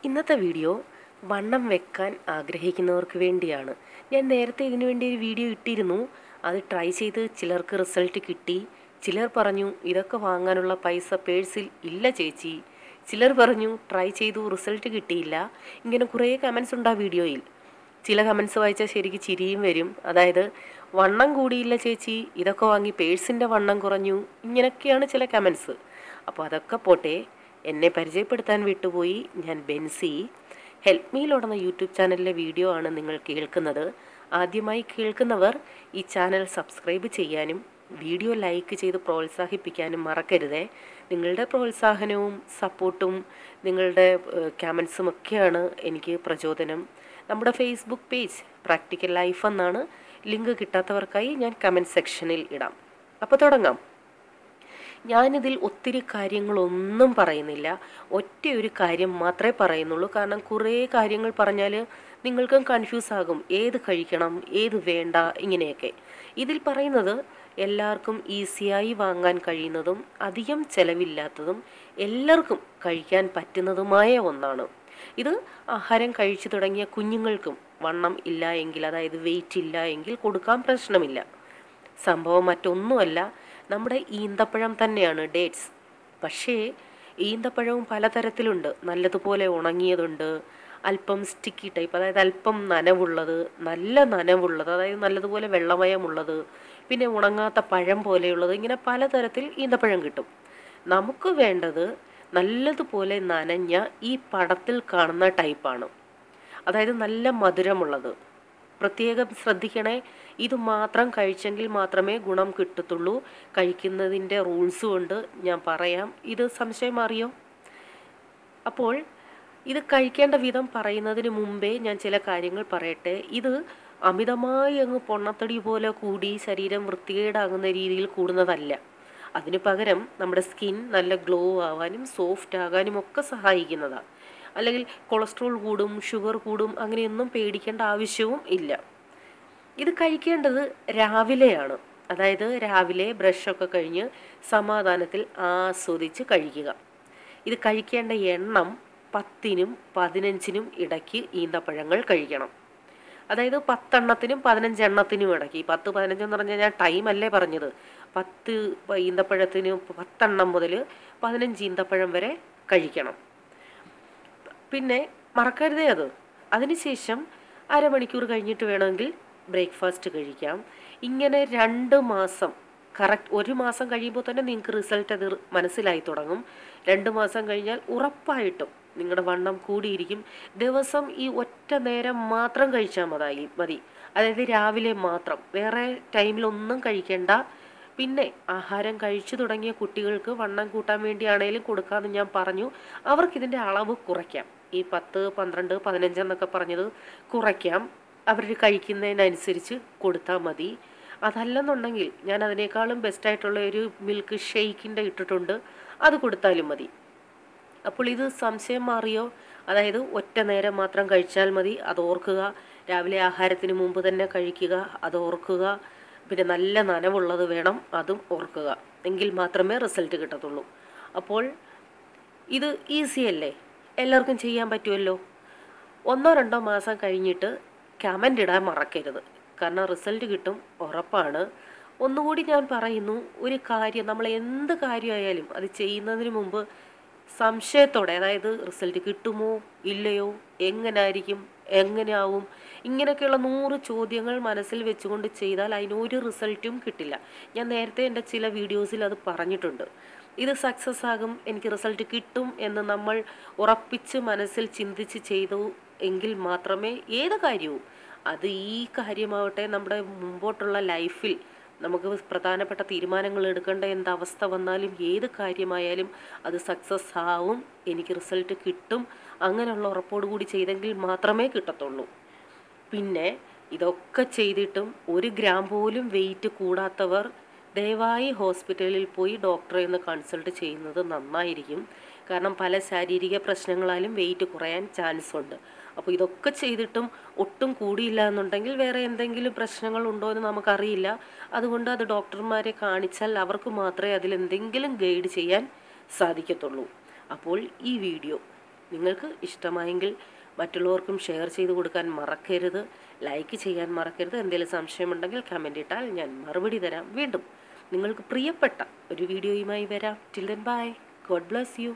ഇന്നത്തെ വീഡിയോ വണ്ണം വെക്കാൻ ആഗ്രഹിക്കുന്നവർക്ക് വേണ്ടിയാണ്. ഞാൻ നേരത്തെ ഇതിനു വേണ്ടി ഒരു വീഡിയോ ഇട്ടിരുന്നു. അത് ട്രൈ ചെയ്ത് ചിലർക്ക് റിസൾട്ട് കിട്ടി. ചിലർ പറഞ്ഞു ഇതൊക്കെ വാങ്ങാനുള്ള പൈസ പേഴ്സിൽ ഇല്ല ചേച്ചി. ചിലർ പറഞ്ഞു ട്രൈ ചെയ്തു റിസൾട്ട് കിട്ടിയില്ല. ഇങ്ങനെ കുറേ കമൻസ് ഉണ്ട് ആ വീഡിയോയിൽ. ചില കമൻസ് വായിച്ചാൽ ശരിക്കും ചിരിയും വരും. അതായത് വണ്ണം കൂടിയില്ല ചേച്ചി, ഇതൊക്കെ വാങ്ങി പേഴ്സിൻ്റെ വണ്ണം കുറഞ്ഞു, ഇങ്ങനെയൊക്കെയാണ് ചില കമൻസ്. അപ്പോൾ അതൊക്കെ പോട്ടെ, എന്നെ പരിചയപ്പെടുത്താൻ വിട്ടുപോയി. ഞാൻ ബെൻസി. ഹെൽപ്പ് മീലോടുന്ന യൂട്യൂബ് ചാനലിലെ വീഡിയോ ആണ് നിങ്ങൾ കേൾക്കുന്നത്. ആദ്യമായി കേൾക്കുന്നവർ ഈ ചാനൽ സബ്സ്ക്രൈബ് ചെയ്യാനും വീഡിയോ ലൈക്ക് ചെയ്ത് പ്രോത്സാഹിപ്പിക്കാനും മറക്കരുതേ. നിങ്ങളുടെ പ്രോത്സാഹനവും സപ്പോർട്ടും നിങ്ങളുടെ കമൻസും ഒക്കെയാണ് എനിക്ക് പ്രചോദനം. നമ്മുടെ ഫേസ്ബുക്ക് പേജ് പ്രാക്ടിക്കൽ ലൈഫ് എന്നാണ്. ലിങ്ക് കിട്ടാത്തവർക്കായി ഞാൻ കമൻറ്റ് സെക്ഷനിൽ ഇടാം. അപ്പോൾ തുടങ്ങാം. ഞാനിതിൽ ഒത്തിരി കാര്യങ്ങളൊന്നും പറയുന്നില്ല. ഒറ്റയൊരു കാര്യം മാത്രമേ പറയുന്നുള്ളൂ. കാരണം കുറേ കാര്യങ്ങൾ പറഞ്ഞാൽ നിങ്ങൾക്കും കൺഫ്യൂസ് ആകും, ഏത് കഴിക്കണം ഏത് വേണ്ട ഇങ്ങനെയൊക്കെ. ഇതിൽ പറയുന്നത് എല്ലാവർക്കും ഈസിയായി വാങ്ങാൻ കഴിയുന്നതും അധികം ചിലവില്ലാത്തതും എല്ലാവർക്കും കഴിക്കാൻ പറ്റുന്നതുമായ ഒന്നാണ്. ഇത് ആഹാരം കഴിച്ചു തുടങ്ങിയ കുഞ്ഞുങ്ങൾക്കും വണ്ണം ഇല്ല എങ്കിൽ, അതായത് വെയിറ്റ് ഇല്ല എങ്കിൽ കൊടുക്കാൻ പ്രശ്നമില്ല. സംഭവം മറ്റൊന്നുമല്ല, നമ്മുടെ ഈന്തപ്പഴം തന്നെയാണ്, ഡേറ്റ്സ്. പക്ഷേ ഈന്തപ്പഴവും പലതരത്തിലുണ്ട്. നല്ലതുപോലെ ഉണങ്ങിയതുണ്ട്, അല്പം സ്റ്റിക്കി ടൈപ്പ്, അതായത് അല്പം നനവുള്ളത്, നല്ല നനവുള്ളത്, അതായത് നല്ലതുപോലെ വെള്ളമയമുള്ളത്, പിന്നെ ഉണങ്ങാത്ത പഴം പോലെയുള്ളത്, ഇങ്ങനെ പലതരത്തിൽ ഈന്തപ്പഴം കിട്ടും. നമുക്ക് വേണ്ടത് നല്ലതുപോലെ നനഞ്ഞ ഈ പടത്തിൽ കാണുന്ന ടൈപ്പാണ്, അതായത് നല്ല മധുരമുള്ളത്. പ്രത്യേകം ശ്രദ്ധിക്കണേ, ഇത് മാത്രം കഴിച്ചെങ്കിൽ മാത്രമേ ഗുണം കിട്ടത്തുള്ളൂ. കഴിക്കുന്നതിൻ്റെ റൂൾസും ഉണ്ട്, ഞാൻ പറയാം. ഇത് സംശയം അറിയോ? അപ്പോൾ ഇത് കഴിക്കേണ്ട വിധം പറയുന്നതിന് മുമ്പേ ഞാൻ ചില കാര്യങ്ങൾ പറയട്ടെ. ഇത് അമിതമായി അങ്ങ് പൊണ്ണത്തടി പോലെ കൂടി ശരീരം വൃത്തികേടാകുന്ന രീതിയിൽ കൂടുന്നതല്ല. അതിനു പകരം നമ്മുടെ സ്കിൻ നല്ല ഗ്ലോ ആവാനും സോഫ്റ്റ് ആകാനും ഒക്കെ സഹായിക്കുന്നതാണ്. അല്ലെങ്കിൽ കൊളസ്ട്രോൾ കൂടും, ഷുഗർ കൂടും, അങ്ങനെയൊന്നും പേടിക്കേണ്ട ആവശ്യവും ഇല്ല. ഇത് കഴിക്കേണ്ടത് രാവിലെയാണ്. അതായത് രാവിലെ ബ്രഷൊക്കെ കഴിഞ്ഞ് സമാധാനത്തിൽ ആസ്വദിച്ച് കഴിക്കുക. ഇത് കഴിക്കേണ്ട എണ്ണം 10നും 15നും ഇടയ്ക്ക് ഈന്തപ്പഴങ്ങൾ കഴിക്കണം. അതായത് 10 എണ്ണത്തിനും 15 എണ്ണത്തിനും ഇടയ്ക്ക്. 10, 15 എന്ന് പറഞ്ഞാൽ ഞാൻ ടൈമല്ലേ പറഞ്ഞത്. 10 ഈന്തപ്പഴത്തിന് 10 എണ്ണം മുതൽ 15 ഈന്തപ്പഴം വരെ കഴിക്കണം. പിന്നെ മറക്കരുതേ അത്. അതിനുശേഷം അരമണിക്കൂർ കഴിഞ്ഞിട്ട് വേണമെങ്കിൽ ബ്രേക്ക്ഫാസ്റ്റ് കഴിക്കാം. ഇങ്ങനെ 2 മാസം, കറക്റ്റ് 1 മാസം കഴിയുമ്പോൾ തന്നെ നിങ്ങൾക്ക് റിസൾട്ട് അത് മനസ്സിലായി തുടങ്ങും. 2 മാസം കഴിഞ്ഞാൽ ഉറപ്പായിട്ടും നിങ്ങളുടെ വണ്ണം കൂടിയിരിക്കും. ദിവസം ഈ ഒറ്റ നേരം മാത്രം കഴിച്ചാൽ മതി. അതായത് രാവിലെ മാത്രം, വേറെ ടൈമിലൊന്നും കഴിക്കേണ്ട. പിന്നെ ആഹാരം കഴിച്ചു തുടങ്ങിയ കുട്ടികൾക്ക് വണ്ണം കൂട്ടാൻ വേണ്ടിയാണേലും കൊടുക്കാമെന്ന് ഞാൻ പറഞ്ഞു. അവർക്കിതിൻ്റെ അളവ് കുറയ്ക്കാം. ഈ 10, 12, 15 എന്നൊക്കെ പറഞ്ഞത് കുറയ്ക്കാം. അവർ കഴിക്കുന്നതിനനുസരിച്ച് കൊടുത്താൽ മതി. അതല്ലെന്നുണ്ടെങ്കിൽ ഞാൻ അതിനേക്കാളും ബെസ്റ്റായിട്ടുള്ള ഒരു മിൽക്ക് ഷെയ്ക്കിൻ്റെ ഇട്ടിട്ടുണ്ട്, അത് കൊടുത്താലും മതി. അപ്പോൾ ഇത് സംശയം മാറിയോ? അതായത് ഒറ്റ നേരം മാത്രം കഴിച്ചാൽ മതി, അത് ഓർക്കുക. രാവിലെ ആഹാരത്തിന് മുമ്പ് തന്നെ കഴിക്കുക, അത് ഓർക്കുക. പിന്നെ നല്ല നനവുള്ളത് വേണം, അതും ഓർക്കുക. എങ്കിൽ മാത്രമേ റിസൾട്ട് കിട്ടത്തുള്ളൂ. അപ്പോൾ ഇത് ഈസിയല്ലേ, എല്ലാവർക്കും ചെയ്യാൻ പറ്റുമല്ലോ. 1-2 മാസം കഴിഞ്ഞിട്ട് കമൻ്റ് ഇടാൻ മറക്കരുത്. കാരണം റിസൾട്ട് കിട്ടും, ഉറപ്പാണ്. ഒന്നുകൂടി ഞാൻ പറയുന്നു, ഒരു കാര്യം, നമ്മൾ എന്ത് കാര്യമായാലും അത് ചെയ്യുന്നതിന് മുമ്പ് സംശയത്തോടെ, അതായത് റിസൾട്ട് കിട്ടുമോ ഇല്ലയോ, എങ്ങനായിരിക്കും, എങ്ങനെയാവും, ഇങ്ങനെയൊക്കെയുള്ള 100 ചോദ്യങ്ങൾ മനസ്സിൽ വെച്ചുകൊണ്ട് ചെയ്താൽ അതിനൊരു റിസൾട്ടും കിട്ടില്ല. ഞാൻ നേരത്തെ എൻ്റെ ചില വീഡിയോസിൽ അത് പറഞ്ഞിട്ടുണ്ട്. ഇത് സക്സസ് ആകും, എനിക്ക് റിസൾട്ട് കിട്ടും എന്ന് നമ്മൾ ഉറപ്പിച്ച് മനസ്സിൽ ചിന്തിച്ച് ചെയ്തു എങ്കിൽ മാത്രമേ ഏത് കാര്യവും, അത് ഈ കാര്യമാവട്ടെ നമ്മുടെ മുമ്പോട്ടുള്ള ലൈഫിൽ നമുക്ക് പ്രധാനപ്പെട്ട തീരുമാനങ്ങൾ എടുക്കേണ്ട എന്തവസ്ഥ വന്നാലും ഏത് കാര്യമായാലും അത് സക്സസ് ആവും, എനിക്ക് റിസൾട്ട് കിട്ടും, അങ്ങനെയുള്ള ഉറപ്പോടുകൂടി ചെയ്തെങ്കിൽ മാത്രമേ കിട്ടത്തുള്ളൂ. പിന്നെ ഇതൊക്കെ ചെയ്തിട്ടും 1 ഗ്രാം പോലും വെയിറ്റ് കൂടാത്തവർ ദയവായി ഹോസ്പിറ്റലിൽ പോയി ഡോക്ടറെ ഒന്ന് കൺസൾട്ട് ചെയ്യുന്നത് നന്നായിരിക്കും. കാരണം പല ശാരീരിക പ്രശ്നങ്ങളാലും വെയിറ്റ് കുറയാൻ ചാൻസ് ഉണ്ട്. അപ്പോൾ ഇതൊക്കെ ചെയ്തിട്ടും ഒട്ടും കൂടിയില്ല എന്നുണ്ടെങ്കിൽ വേറെ എന്തെങ്കിലും പ്രശ്നങ്ങളുണ്ടോ എന്ന് നമുക്കറിയില്ല. അതുകൊണ്ട് അത് ഡോക്ടർമാരെ കാണിച്ചാൽ അവർക്ക് മാത്രമേ അതിലെന്തെങ്കിലും ഗൈഡ് ചെയ്യാൻ സാധിക്കത്തുള്ളൂ. അപ്പോൾ ഈ വീഡിയോ നിങ്ങൾക്ക് ഇഷ്ടമായെങ്കിൽ മറ്റുള്ളവർക്കും ഷെയർ ചെയ്ത് കൊടുക്കാൻ മറക്കരുത്, ലൈക്ക് ചെയ്യാൻ മറക്കരുത്. എന്തെങ്കിലും സംശയമുണ്ടെങ്കിൽ കമൻ്റ് ഇട്ടാൽ ഞാൻ മറുപടി തരാം. വീണ്ടും നിങ്ങൾക്ക് പ്രിയപ്പെട്ട ഒരു വീഡിയോയുമായി വരാം. Till then bye. God bless you.